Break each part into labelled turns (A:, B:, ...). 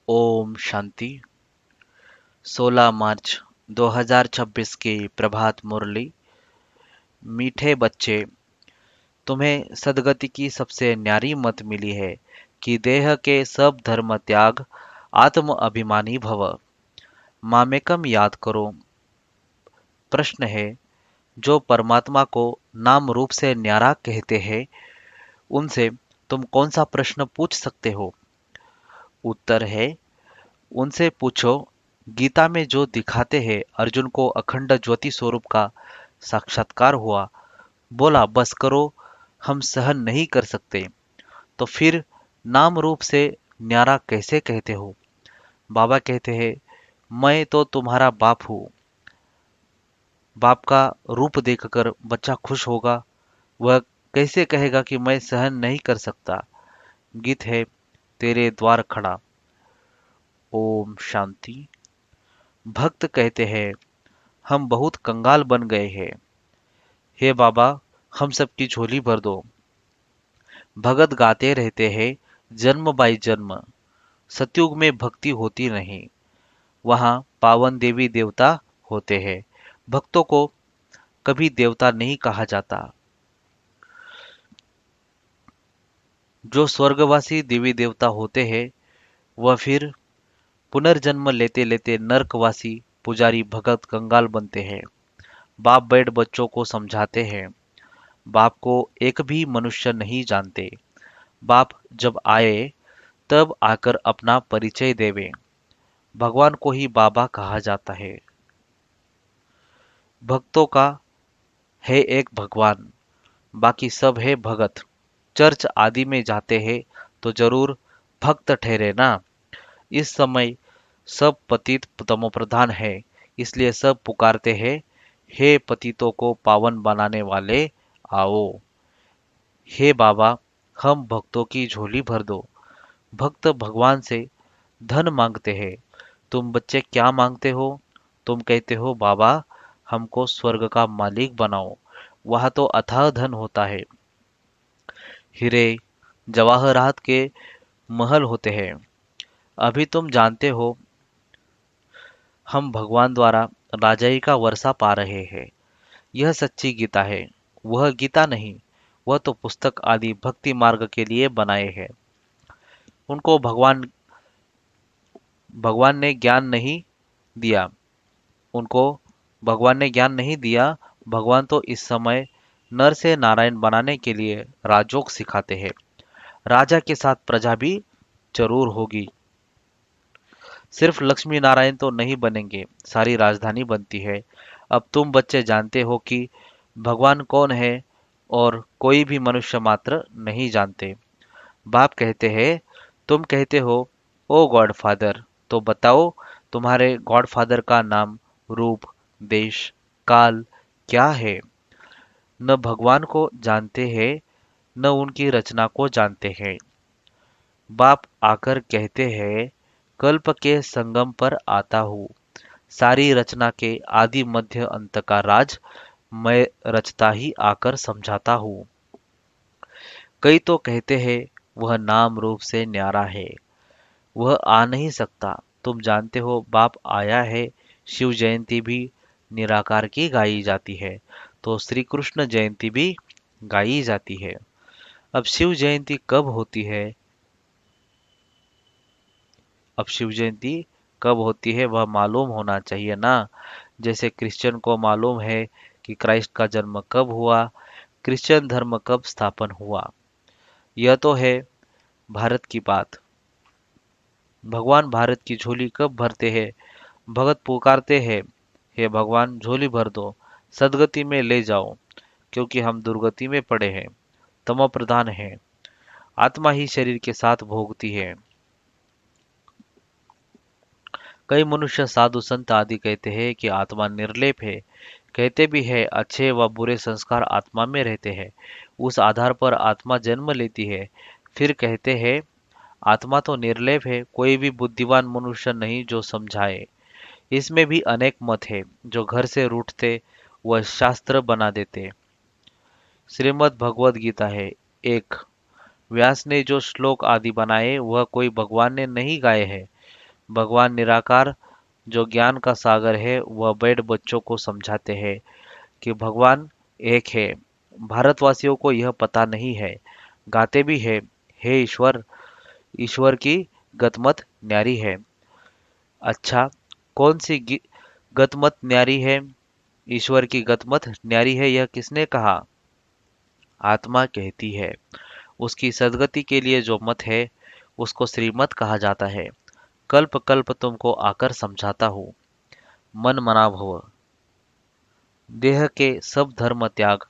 A: ओम शांति। 16 मार्च 2026 की प्रभात मुरली। मीठे बच्चे, तुम्हें सद्गति की सबसे न्यारी मत मिली है कि देह के सब धर्म त्याग, आत्म अभिमानी भव। मामेकम याद करो। प्रश्न है, जो परमात्मा को नाम रूप से न्यारा कहते हैं, उनसे तुम कौन सा प्रश्न पूछ सकते हो? उत्तर है, उनसे पूछो, गीता में जो दिखाते हैं अर्जुन को अखंड ज्योति स्वरूप का साक्षात्कार हुआ, बोला बस करो, हम सहन नहीं कर सकते, तो फिर नाम रूप से न्यारा कैसे कहते हो? बाबा कहते हैं, मैं तो तुम्हारा बाप हूँ। बाप का रूप देखकर बच्चा खुश होगा, वह कैसे कहेगा कि मैं सहन नहीं कर सकता? गीत है, तेरे द्वार खड़ा। ओम शांति। भक्त कहते हैं, हम बहुत कंगाल बन गए हैं। हे बाबा, हम सबकी झोली भर दो। भगत गाते रहते हैं, जन्म बाई जन्म। सतयुग में भक्ति होती नहीं, वहां पावन देवी देवता होते हैं। भक्तों को कभी देवता नहीं कहा जाता। जो स्वर्गवासी देवी देवता होते हैं, वह फिर पुनर्जन्म लेते लेते नरकवासी पुजारी भगत कंगाल बनते हैं। बाप बैठ बच्चों को समझाते हैं। बाप को एक भी मनुष्य नहीं जानते। बाप जब आए तब आकर अपना परिचय देवे। भगवान को ही बाबा कहा जाता है। भक्तों का है एक भगवान, बाकी सब है भगत। चर्च आदि में जाते हैं तो जरूर भक्त ठहरे ना। इस समय सब पतित तमोप्रधान है, इसलिए सब पुकारते हैं, हे पतितों को पावन बनाने वाले, आओ। हे बाबा, हम भक्तों की झोली भर दो। भक्त भगवान से धन मांगते हैं। तुम बच्चे क्या मांगते हो? तुम कहते हो, बाबा हमको स्वर्ग का मालिक बनाओ, वहां तो अथाह धन होता है। हीरे जवाहरात के महल होते हैं। अभी तुम जानते हो, हम भगवान द्वारा राजाई का वर्षा पा रहे हैं। यह सच्ची गीता है। वह गीता नहीं, वह तो पुस्तक आदि भक्ति मार्ग के लिए बनाए हैं। उनको भगवान भगवान ने ज्ञान नहीं दिया। उनको भगवान ने ज्ञान नहीं दिया। भगवान तो इस समय नर से नारायण बनाने के लिए राजयोग सिखाते हैं। राजा के साथ प्रजा भी जरूर होगी। सिर्फ लक्ष्मी नारायण तो नहीं बनेंगे, सारी राजधानी बनती है। अब तुम बच्चे जानते हो कि भगवान कौन है, और कोई भी मनुष्य मात्र नहीं जानते। बाप कहते हैं, तुम कहते हो, ओ गॉड फादर, तो बताओ तुम्हारे गॉड फादर का नाम, रूप, देश, काल क्या है? न भगवान को जानते हैं, न उनकी रचना को जानते हैं। बाप आकर कहते हैं, कल्प के संगम पर आता हूँ। सारी रचना के आदि मध्य अंत का राज मैं रचता ही आकर समझाता हूँ। कई तो कहते हैं, वह नाम रूप से न्यारा है, वह आ नहीं सकता। तुम जानते हो, बाप आया है। शिव जयंती भी निराकार की गाई जाती है, तो श्री कृष्ण जयंती भी गाई जाती है। अब शिव जयंती कब होती है? अब शिव जयंती कब होती है वह मालूम होना चाहिए ना। जैसे क्रिश्चियन को मालूम है कि क्राइस्ट का जन्म कब हुआ, क्रिश्चियन धर्म कब स्थापन हुआ। यह तो है भारत की बात। भगवान भारत की झोली कब भरते हैं? भगत पुकारते हैं, हे भगवान झोली भर दो, सदगति में ले जाओ, क्योंकि हम दुर्गति में पड़े हैं, तमो प्रधान हैं। आत्मा ही शरीर के साथ भोगती है। कई मनुष्य साधु संत आदि कहते हैं कि आत्मा निर्लेप है। कहते भी है, अच्छे व बुरे संस्कार आत्मा में रहते हैं, उस आधार पर आत्मा जन्म लेती है। फिर कहते हैं, आत्मा तो निर्लेप है, कोई भी बुद्धिमान मनुष्य नहीं जो समझाए। इसमें भी अनेक मत है, जो घर से रूठते वह शास्त्र बना देते। श्रीमद् भगवद गीता है एक। व्यास ने जो श्लोक आदि बनाए वह कोई भगवान ने नहीं गाए हैं। भगवान निराकार जो ज्ञान का सागर है वह बैठ बच्चों को समझाते हैं कि भगवान एक है। भारतवासियों को यह पता नहीं है, गाते भी है, हे ईश्वर, ईश्वर की गतमत न्यारी है। अच्छा, कौन सी गतमत न्यारी है? ईश्वर की गतमत न्यारी है, यह किसने कहा? आत्मा कहती है। उसकी सद्गति के लिए जो मत है उसको श्रीमत कहा जाता है। कल्प कल्प तुमको आकर समझाता हूँ। मन मना भव, देह के सब धर्म त्याग,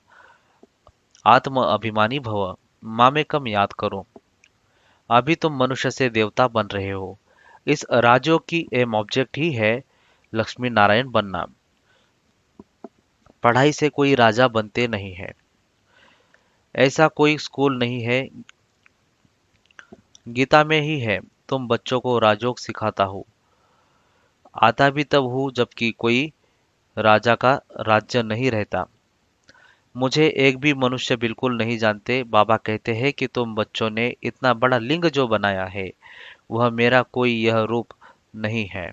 A: आत्म अभिमानी भव, मामेकम याद करो। अभी तुम मनुष्य से देवता बन रहे हो। इस राजयोग की एम ऑब्जेक्ट ही है लक्ष्मी नारायण बनना। पढ़ाई से कोई राजा बनते नहीं है। ऐसा कोई स्कूल नहीं है, गीता में ही है। तुम बच्चों को राजयोग सिखाता हूँ। आता भी तब हूँ जबकि कोई राजा का राज्य नहीं रहता। मुझे एक भी मनुष्य बिल्कुल नहीं जानते। बाबा कहते हैं कि तुम बच्चों ने इतना बड़ा लिंग जो बनाया है वह मेरा कोई यह रूप नहीं है।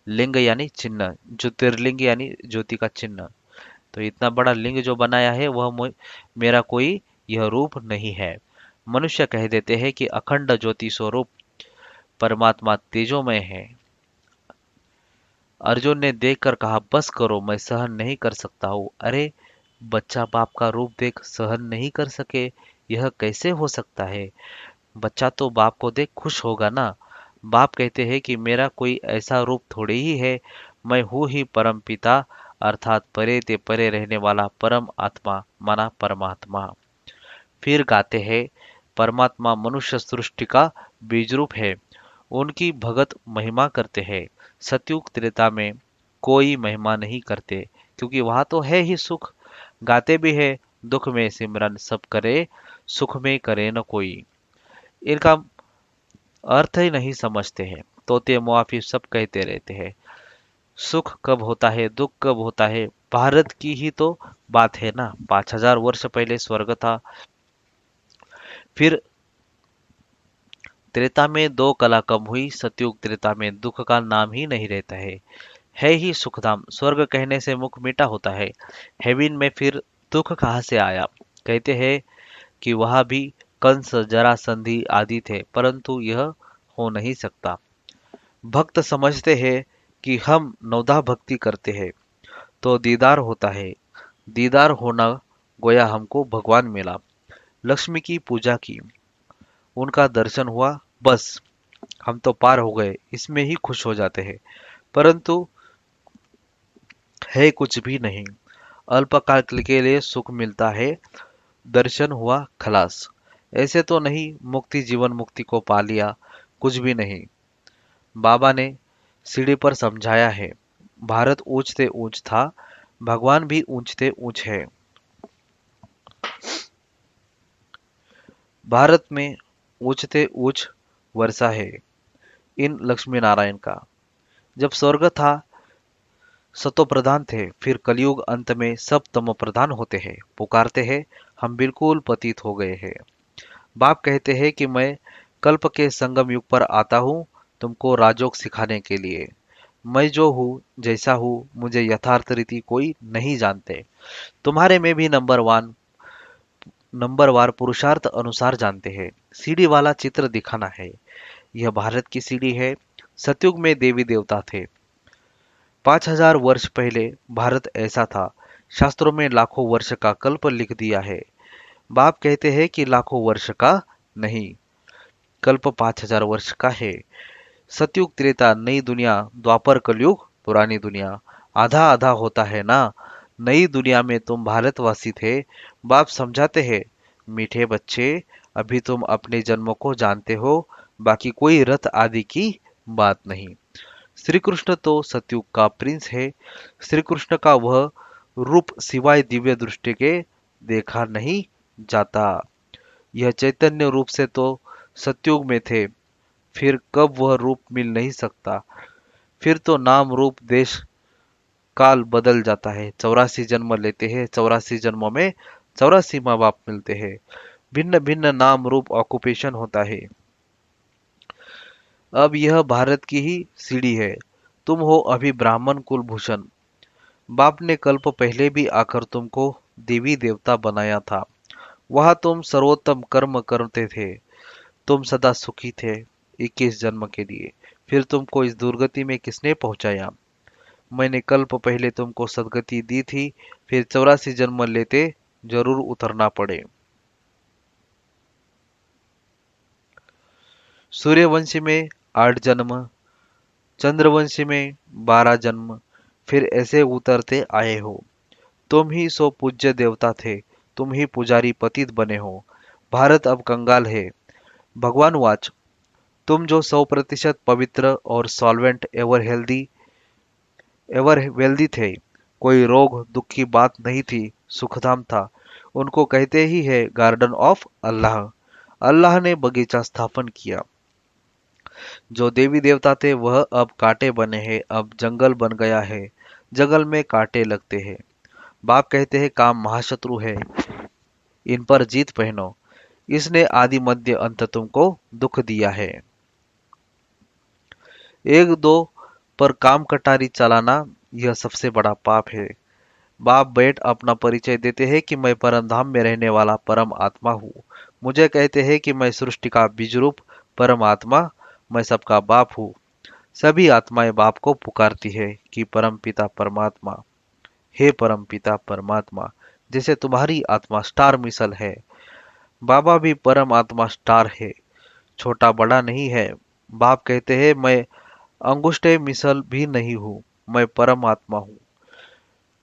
A: लिंग यानी चिन्ह, ज्योतिर्लिंग यानी ज्योति का चिन्ह। तो इतना बड़ा लिंग जो बनाया है वह मेरा कोई यह रूप नहीं है। मनुष्य कह देते हैं कि अखंड ज्योति स्वरूप परमात्मा तेजोमय है। अर्जुन ने देखकर कहा, बस करो, मैं सहन नहीं कर सकता हूँ। अरे, बच्चा बाप का रूप देख सहन नहीं कर सके, यह कैसे हो सकता है? बच्चा तो बाप को देख खुश होगा ना। बाप कहते हैं कि मेरा कोई ऐसा रूप थोड़े ही है, मैं हूँ ही परम पिता, अर्थात परे ते परे रहने वाला परम आत्मा माना परमात्मा। फिर गाते हैं, परमात्मा मनुष्य सृष्टि का बीज रूप है, उनकी भगत महिमा करते हैं। सतयुग त्रेता में कोई महिमा नहीं करते, क्योंकि वहां तो है ही सुख। गाते भी है, दुख में सिमरन सब करे, सुख में करे न कोई। इनका अर्थ ही नहीं समझते हैं। तोते मुआफी सब कहते रहते हैं। सुख कब होता है, दुख कब होता है? भारत की ही तो बात है ना। 5000 वर्ष पहले स्वर्ग था। फिर त्रेता में दो कला कम हुई, सतयुग त्रेता में दुख का नाम ही नहीं रहता है ही सुखधाम। स्वर्ग कहने से मुख मीठा होता है। हेविन में फिर दुख कहाँ से आया? कहते हैं कि वहां भी कंस जरासंधि आदि थे, परंतु यह हो नहीं सकता। भक्त समझते हैं कि हम नवधा भक्ति करते हैं तो दीदार होता है। दीदार होना गोया हमको भगवान मिला। लक्ष्मी की पूजा की, उनका दर्शन हुआ, बस हम तो पार हो गए, इसमें ही खुश हो जाते हैं। परंतु है कुछ भी नहीं। अल्पकाल के लिए सुख मिलता है, दर्शन हुआ, खलास। ऐसे तो नहीं मुक्ति जीवन मुक्ति को पा लिया, कुछ भी नहीं। बाबा ने सीढ़ी पर समझाया है, भारत ऊंच से ऊंच था, भगवान भी ऊंच से ऊंच है। भारत में ऊंच से ऊंच वर्षा है इन लक्ष्मी नारायण का। जब स्वर्ग था सतो प्रधान थे, फिर कलयुग अंत में सब तमो प्रधान होते हैं। पुकारते हैं, हम बिल्कुल पतित हो गए हैं। बाप कहते हैं कि मैं कल्प के संगम युग पर आता हूँ तुमको राजयोग सिखाने के लिए। मैं जो हूँ, जैसा हूँ, मुझे यथार्थ रीति कोई नहीं जानते। तुम्हारे में भी नंबरवार पुरुषार्थ अनुसार जानते हैं। सीढ़ी वाला चित्र दिखाना है। यह भारत की सीढ़ी है। सतयुग में देवी देवता थे। 5000 वर्ष पहले भारत ऐसा था। शास्त्रों में लाखों वर्ष का कल्प लिख दिया है। बाप कहते हैं कि लाखों वर्ष का नहीं, कल्प 5000 वर्ष का है। सतयुग त्रेता नई दुनिया, द्वापर कलयुग पुरानी दुनिया। आधा आधा होता है ना। नई दुनिया में तुम भारतवासी थे। बाप समझाते हैं, मीठे बच्चे, अभी तुम अपने जन्मों को जानते हो, बाकी कोई रथ आदि की बात नहीं। श्री कृष्ण तो सतयुग का प्रिंस है। श्री कृष्ण का वह रूप सिवाय दिव्य दृष्टि के देखा नहीं जाता। यह चैतन्य रूप से तो सतयुग में थे, फिर कब वह रूप मिल नहीं सकता। फिर तो नाम रूप देश काल बदल जाता है। 84 जन्म लेते हैं, 84 जन्मों में 84 माँ बाप मिलते हैं। भिन्न भिन्न नाम रूप ऑक्यूपेशन होता है। अब यह भारत की ही सीढ़ी है। तुम हो अभी ब्राह्मण कुलभूषण। बाप ने कल्प पहले भी आकर तुमको देवी देवता बनाया था। वहां तुम सर्वोत्तम कर्म करते थे। तुम सदा सुखी थे 21 जन्म के लिए। फिर तुमको इस दुर्गति में किसने पहुंचाया? मैंने कल्प पहले तुमको सदगति दी थी। फिर 84 जन्म लेते जरूर उतरना पड़े। सूर्यवंशी में 8 जन्म, चंद्रवंशी में 12 जन्म, फिर ऐसे उतरते आए हो। तुम ही सो पूज्य देवता थे। तुम ही पुजारी पतित बने हो। भारत अब कंगाल है। भगवान वाच, तुम जो 100% पवित्र और सॉल्वेंट एवर वेल्दी थे। कोई रोग दुख की बात नहीं थी। सुखधाम था। उनको कहते ही है गार्डन ऑफ अल्लाह। अल्लाह ने बगीचा स्थापन किया। जो देवी देवता थे वह अब कांटे बने हैं। अब जंगल बन गया है। जंगल में कांटे लगते हैं। बाप कहते हैं काम महाशत्रु है। इन पर जीत पहनो। इसने आदि मध्य अंत तुमको दुख दिया है। एक दो पर काम कटारी चलाना यह सबसे बड़ा पाप है। बाप बैठ अपना परिचय देते हैं कि मैं परम धाम में रहने वाला परम आत्मा हूँ। मुझे कहते हैं कि मैं सृष्टि का बीज रूप परम आत्मा, मैं सबका बाप हूँ। सभी आत्माएं बाप को पुकारती है कि परम पिता परमात्मा, हे परम पिता परमात्मा। जैसे तुम्हारी आत्मा स्टार मिसल है, बाबा भी परम आत्मा स्टार है, छोटा बड़ा नहीं है। बाप कहते हैं मैं अंगुष्ठे मिसल भी नहीं हूँ, मैं परम आत्मा हूँ।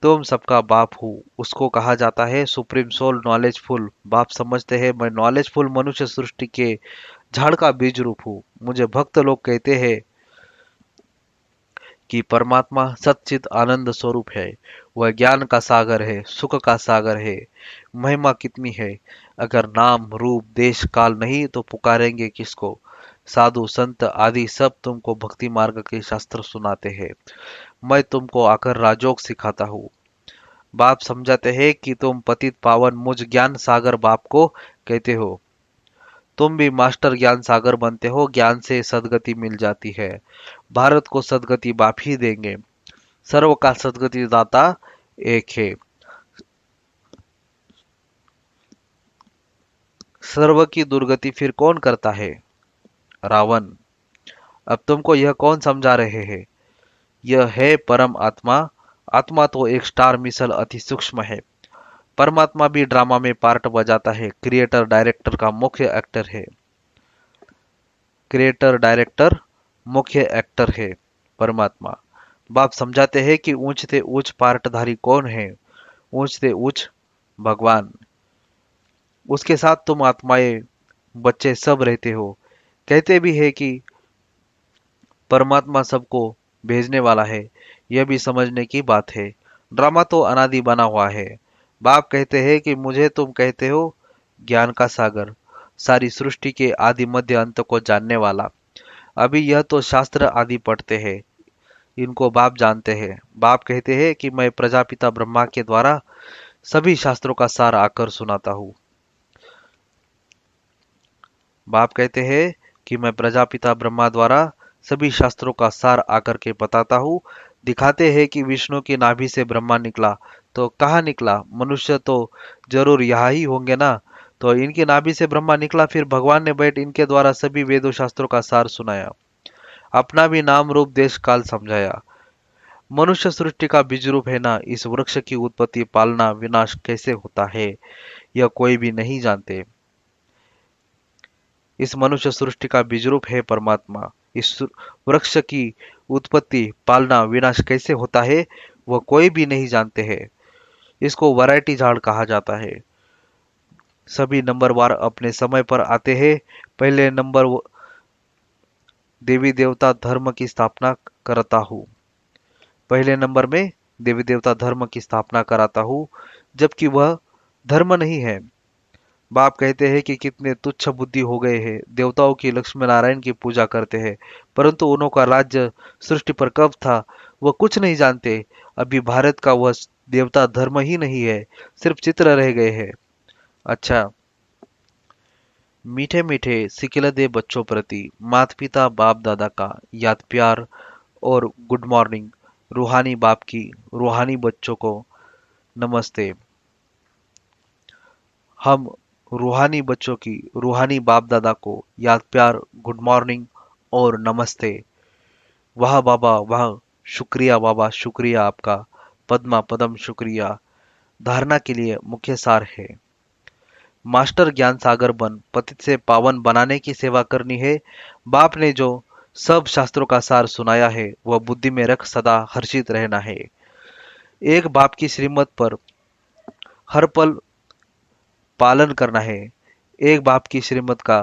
A: तुम सबका बाप हूँ। उसको कहा जाता है सुप्रीम सोल नॉलेजफुल। बाप समझते हैं मैं नॉलेजफुल मनुष्य सृष्टि के झाड़ का बीज रूप हूँ। मुझे भक्त लोग कहते हैं कि परमात्मा सच्चित आनंद स्वरूप है। वह ज्ञान का सागर है, सुख का सागर है। महिमा कितनी है। अगर नाम रूप देश काल नहीं तो पुकारेंगे किसको? साधु संत आदि सब तुमको भक्ति मार्ग के शास्त्र सुनाते हैं। मैं तुमको आकर राजयोग सिखाता हूँ। बाप समझाते हैं कि तुम पतित पावन मुझ ज्ञान सागर बाप को कहते हो। तुम भी मास्टर ज्ञान सागर बनते हो। ज्ञान से सदगति मिल जाती है। भारत को सदगति बाप ही देंगे। सर्व का सदगति दाता एक है। सर्व की दुर्गति फिर कौन करता है? रावण। अब तुमको यह कौन समझा रहे हैं? यह है परम आत्मा। आत्मा तो एक स्टार मिसल अति सूक्ष्म है। परमात्मा भी ड्रामा में पार्ट बजाता है। क्रिएटर डायरेक्टर का मुख्य एक्टर है। क्रिएटर डायरेक्टर मुख्य एक्टर है परमात्मा। बाप समझाते हैं कि ऊंच से ऊंच पार्टधारी कौन है? ऊंच से ऊंच भगवान। उसके साथ तुम आत्माएं बच्चे सब रहते हो। कहते भी है कि परमात्मा सबको भेजने वाला है। यह भी समझने की बात है। ड्रामा तो अनादि बना हुआ है। बाप कहते हैं कि मुझे तुम कहते हो ज्ञान का सागर, सारी सृष्टि के आदि मध्य अंत को जानने वाला। अभी यह तो शास्त्र आदि पढ़ते हैं, इनको बाप जानते हैं। बाप कहते हैं कि मैं प्रजापिता ब्रह्मा के द्वारा सभी शास्त्रों का सार आकर सुनाता हूँ। बाप कहते हैं कि मैं प्रजापिता ब्रह्मा द्वारा सभी शास्त्रों का सार आकर के बताता हूँ। दिखाते हैं कि विष्णु की नाभि से ब्रह्मा निकला। तो कहाँ निकला? मनुष्य तो जरूर यहाँ ही होंगे ना। तो इनकी नाभि से ब्रह्मा निकला। फिर भगवान ने बैठ इनके द्वारा सभी वेदों शास्त्रों का सार सुनाया। अपना भी नाम रूप देश काल समझाया। मनुष्य सृष्टि का बीज रूप है ना। इस वृक्ष की उत्पत्ति पालना विनाश कैसे होता है यह कोई भी नहीं जानते। इस मनुष्य सृष्टि का बीजरूप है परमात्मा। इस वृक्ष की उत्पत्ति पालना विनाश कैसे होता है वह कोई भी नहीं जानते हैं। इसको वैरायटी झाड़ कहा जाता है। सभी नंबरवार अपने समय पर आते हैं। पहले नंबर देवी देवता धर्म की स्थापना करता हूँ। पहले नंबर में देवी देवता धर्म की स्थापना कराता हूँ, जबकि वह धर्म नहीं है। बाप कहते हैं कि कितने तुच्छ बुद्धि हो गए हैं। देवताओं की लक्ष्मी नारायण की पूजा करते हैं, परंतु उन्हों का राज्य सृष्टि पर कब था वह कुछ नहीं जानते। अभी भारत का वह देवता धर्म ही नहीं है, सिर्फ चित्र रह गए हैं। अच्छा, मीठे मीठे सिकिलदे बच्चों प्रति माता पिता बाप दादा का याद प्यार और गुड मॉर्निंग। रूहानी बाप की रूहानी बच्चों को नमस्ते। हम रूहानी बच्चों की रूहानी बाप दादा को याद प्यार, गुड मॉर्निंग और नमस्ते। वाह बाबा वाह, शुक्रिया बाबा, शुक्रिया आपका, पद्मा पदम शुक्रिया। धारणा के लिए मुख्य सार है। मास्टर ज्ञान सागर बन पतित से पावन बनाने की सेवा करनी है। बाप ने जो सब शास्त्रों का सार सुनाया है वह बुद्धि में रख सदा हर्षित रहना है। एक बाप की श्रीमत पर हर पल पालन करना है। एक बाप की श्रीमत का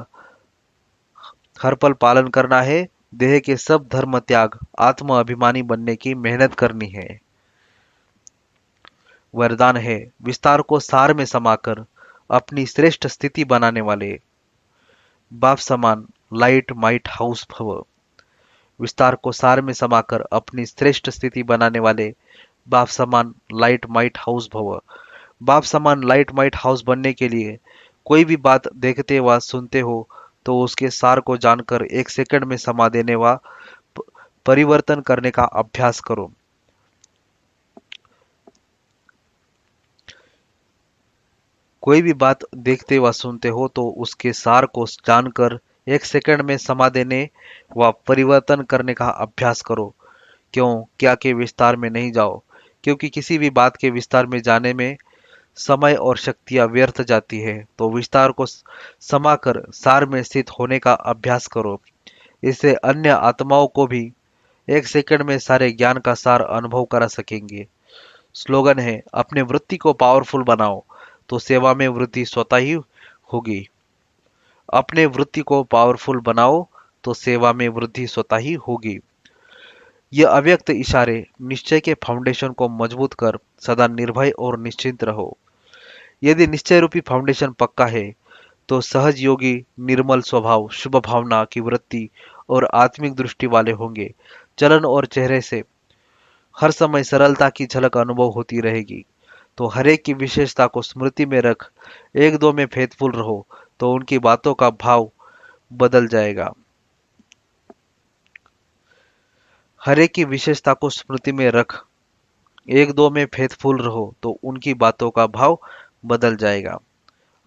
A: हर पल पालन करना है। देह के सब धर्म त्याग आत्म अभिमानी बनने की मेहनत करनी है। वरदान है विस्तार को सार में समाकर अपनी श्रेष्ठ स्थिति बनाने वाले बाप समान लाइट माइट हाउस भव। विस्तार को सार में समाकर अपनी श्रेष्ठ स्थिति बनाने वाले बाप समान लाइट माइट हाउस भव। बाप समान लाइट माइट हाउस बनने के लिए कोई भी बात देखते व सुनते हो तो उसके सार को जानकर एक सेकंड में समा देने व परिवर्तन करने का अभ्यास करो। कोई भी बात देखते व सुनते हो तो उसके सार को जानकर एक सेकंड में समा देने व परिवर्तन करने का अभ्यास करो। क्यों क्या के विस्तार में नहीं जाओ, क्योंकि किसी भी बात के विस्तार में जाने में समय और शक्तियां व्यर्थ जाती है। तो विस्तार को समाकर सार में स्थित होने का अभ्यास करो। इससे अन्य आत्माओं को भी एक सेकंड में सारे ज्ञान का सार अनुभव करा सकेंगे। स्लोगन है अपने वृत्ति को पावरफुल बनाओ तो सेवा में वृद्धि स्वतः ही होगी। अपने वृत्ति को पावरफुल बनाओ तो सेवा में वृद्धि स्वतः ही होगी। यह अव्यक्त इशारे निश्चय के फाउंडेशन को मजबूत कर सदा निर्भय और निश्चिंत रहो। यदि निश्चय रूपी फाउंडेशन पक्का है तो सहज योगी निर्मल स्वभाव, शुभ भावना की वृत्ति और आत्मिक दृष्टि वाले होंगे। चलन और चेहरे से हर समय सरलता की झलक अनुभव होती रहेगी। तो हरेक की विशेषता को स्मृति में रख एक दो में फेथफुल रहो तो उनकी बातों का भाव बदल जाएगा। हरेक की विशेषता को स्मृति में रख एक दो में फेथफुल रहो तो उनकी बातों का भाव बदल जाएगा।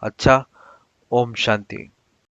A: अच्छा, ओम शांति।